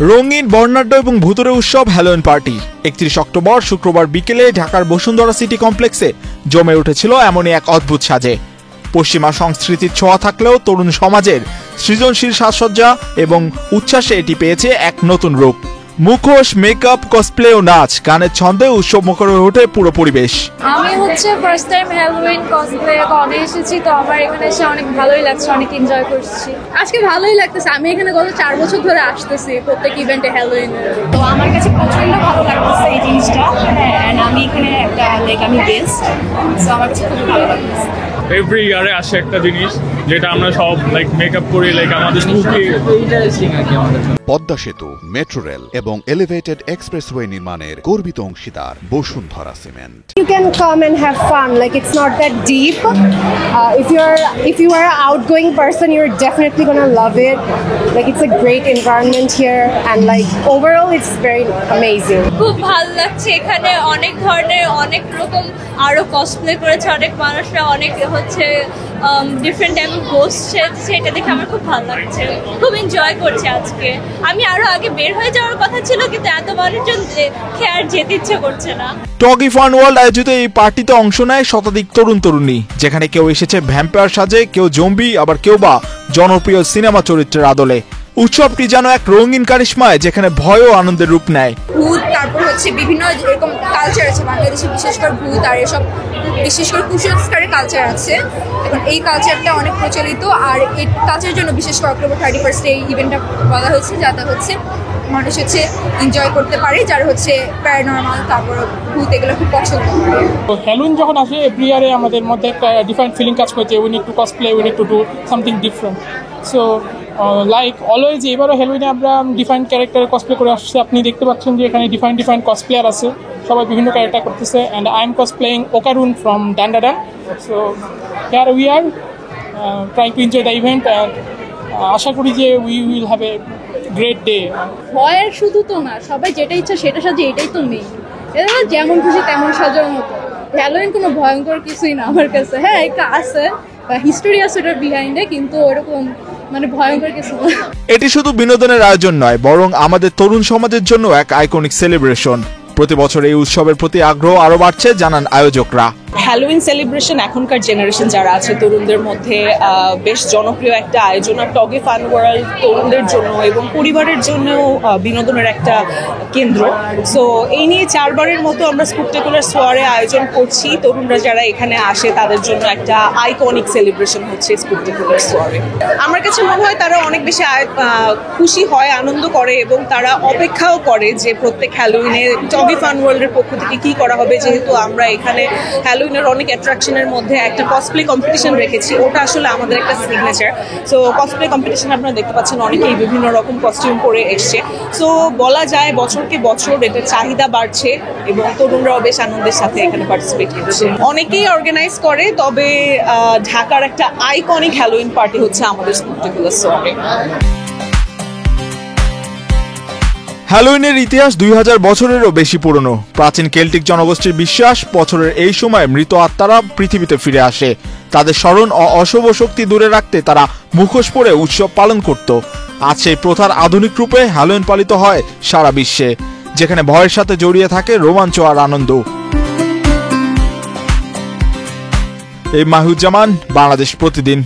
রঙিন, বর্ণাঢ্য এবং ভুতুড়ে উৎসব হ্যালোউইন পার্টি ৩১ অক্টোবর শুক্রবার বিকেলে ঢাকার বসুন্ধরা সিটি কমপ্লেক্সে জমে উঠেছিল এমনই এক অদ্ভুত সাজে। পশ্চিমা সংস্কৃতির ছোঁয়া থাকলেও তরুণ সমাজের সৃজনশীল সাজসজ্জা এবং উচ্ছ্বাসে এটি পেয়েছে এক নতুন রূপ। মুখোশ, মেকআপ, কসপ্লে ও নাচ গানের ছন্দে উৎসব মুখর হয়ে ওঠে পুরো পরিবেশ। আমি ফার্স্ট টাইম হ্যালোউইন কসপ্লে করে এসেছি, তো আমার এখানে এসে অনেক ভালোই লাগছে, অনেক এনজয় করছি। আজকে ভালোই লাগতেছে। আমি এখানে গত 4 বছর ধরে আসতেছি প্রত্যেক ইভেন্টে হ্যালোউইনের। তো আমার কাছে প্রচন্ড ভালো লাগতেছে এই জিনিসটা। এন্ড আমি এখানে একটা আমি গেস্ট, সো আমার কাছে খুব ভালো লাগতেছে। এভরি ইয়ারে আসে একটা জিনিস যেটা আমরা সব মেকআপ করি, আমাদের মুখে ইন্টারেস্টিং আর কি। আমাদের পদ্মা সেতু, মেট্রো রেল এবং এলিভেটেড এক্সপ্রেসওয়ে নির্মাণের গর্বিত অংশীদার Bashundhara cement. You can come and have fun. It's not that deep. If you are an outgoing person, you're definitely gonna love it. It's a great environment here, and overall, it's very amazing. খুব ভালো লাগছে। এখানে অনেক ধরনের অনেক রকম আরো cosplay করেছে অনেক মানুষরা, অনেক ডিফারেন্ট টাইপের বসছে, সেটা দেখে আমার খুব ভালো লাগছে। খুব এনজয় করছি আজকে। আমি আরো আগে বের হয়ে যাওয়ার কথা ছিল, কিন্তু এত মানুষজন আর যেতে ইচ্ছে করছে না। টগি ফান ওয়ার্ল্ড আয়োজিত এই পার্টিতে অংশ নেয় শতাধিক তরুণ তরুণী, যেখানে কেউ এসেছে ভ্যাম্পায়ার সাজে, কেউ জম্বি, আবার কেউ বা জনপ্রিয় সিনেমা চরিত্রের আদলে। উৎসবটি যেন এক রঙিন কারিশমায়, যেখানে ভয় ও আনন্দের রূপ নেয়। ভূত, তারপর বিভিন্ন এরকম কালচার আছে বাংলাদেশে, বিশেষ করে ভূত আর এসব, বিশেষ করে কুসংস্কারের কালচার আছে। এখন এই কালচারটা অনেক প্রচলিত, আর এই কালচারের জন্য বিশেষ করে অক্টোবর 31 এই ইভেন্টটা বলা হয়েছে, যাতে মানুষ এনজয় করতে পারে, যারা প্যারানর্মাল, তারপর ভূত এগুলো খুব পছন্দ করে। হ্যালোউইন যখন আসে এভরি ইয়ারে আমাদের মধ্যে একটা ডিফারেন্ট ফিলিং কাজ করছে। We need to cosplay, we need to do something different. So always এবারও হ্যালোউইনে আমরা ডিফারেন্ট ক্যারেক্টারের কসপ্লে করে আসছি। আপনি দেখতে পাচ্ছেন যে এখানে ডিফারেন্ট কসপ্লেয়ার আছে, সবাই বিভিন্ন ক্যারেক্টার করতেছে। And I am cosplaying Okarun from Dandadan. So here we are trying to enjoy the event, and আশা করি যে we will have a great day. ভয়ের শুধু তো না, সবাই যেটা ইচ্ছা সেটা সাজে, এটাই তো মেইন। এটা যেমন খুশি তেমন সাজার মতো। হ্যালোউইন কোনো ভয়ঙ্কর কিছুই না আমার কাছে। হ্যাঁ, একটা আছে বা হিস্টোরি আছে ওটার বিহাইন্ডে, কিন্তু ওরকম ভয়ঙ্কর কিছু না। এটি শুধু বিনোদনের আয়োজন নয়, বরং আমাদের তরুণ সমাজের জন্য এক আইকনিক সেলিব্রেশন। প্রতি বছর এই উৎসবের প্রতি আগ্রহ আরো বাড়ছে, জানান আয়োজকরা। হ্যালোউইন সেলিব্রেশন এখনকার জেনারেশন যারা আছে তরুণদের মধ্যে বেশ জনপ্রিয় একটা আয়োজন। আর টগি ফান ওয়ার্ল্ড তরুণদের জন্য এবং পরিবারের জন্যও বিনোদনের একটা কেন্দ্র। সো এই নিয়ে 4 বারের মতো আমরা স্পেকটাকুলার সোয়ারে আয়োজন করছি। তরুণরা যারা এখানে আসে তাদের জন্য একটা আইকনিক সেলিব্রেশন হচ্ছে স্পেকটাকুলার সোয়ারে। আমার কাছে মনে হয় তারা অনেক বেশি খুশি হয়, আনন্দ করে, এবং তারা অপেক্ষাও করে যে প্রত্যেক হ্যালোউইনে টগি ফান ওয়ার্ল্ডের পক্ষ থেকে কি করা হবে। যেহেতু আমরা এখানে হ্যালোউইনের অনেক অ্যাট্রাকশনের মধ্যে একটা কসপ্লে কম্পিটিশন রেখেছি, ওটা আসলে আমাদের একটা সিগনেচার। সো কসপ্লে কম্পিটিশন আপনারা দেখতে পাচ্ছেন অনেকেই বিভিন্ন রকম কস্টিউম পরে এসছে। সো বলা যায় বছরকে বছর এটার চাহিদা বাড়ছে এবং তরুণরাও বেশ আনন্দের সাথে এখানে পার্টিসিপেট করছে। অনেকেই অর্গানাইজ করে, তবে ঢাকার একটা আইকনিক হ্যালোউইন পার্টি হচ্ছে আমাদের স্পেকটাকুলার সোয়ারে। হ্যালোউইনের ইতিহাস 2000 বছরেরও বেশি পুরনো। প্রাচীন কেল্টিক জনগোষ্ঠীর বিশ্বাস, বছরের এই সময় মৃত আত্মারা পৃথিবীতে ফিরে আসে। তাদের স্মরণ ও অশুভ শক্তি দূরে রাখতে তারা মুখোশ পরে উৎসব পালন করত। আজ সেই প্রথার আধুনিক রূপে হ্যালোউইন পালিত হয় সারা বিশ্বে, যেখানে ভয়ের সাথে জড়িয়ে থাকে রোমাঞ্চ আর আনন্দ। এই মাহিউজ্জামান, বাংলাদেশ প্রতিদিন।